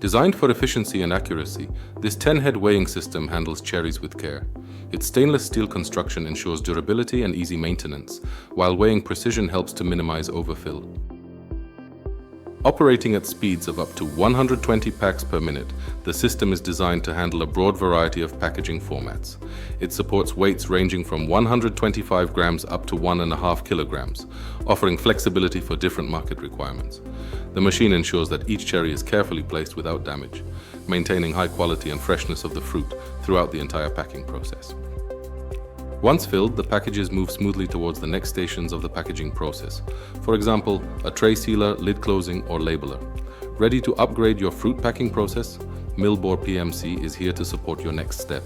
Designed for efficiency and accuracy, this 10-head weighing system handles cherries with care. Its stainless steel construction ensures durability and easy maintenance, while weighing precision helps to minimize overfill. Operating at speeds of up to 120 packs per minute, the system is designed to handle a broad variety of packaging formats. It supports weights ranging from 125 grams up to 1.5 kilograms, offering flexibility for different market requirements. The machine ensures that each cherry is carefully placed without damage, maintaining high quality and freshness of the fruit throughout the entire packing process. Once filled, the packages move smoothly towards the next stations of the packaging process. For example, a tray sealer, lid closing, or labeler. Ready to upgrade your fruit packing process? Milbor PMC is here to support your next step.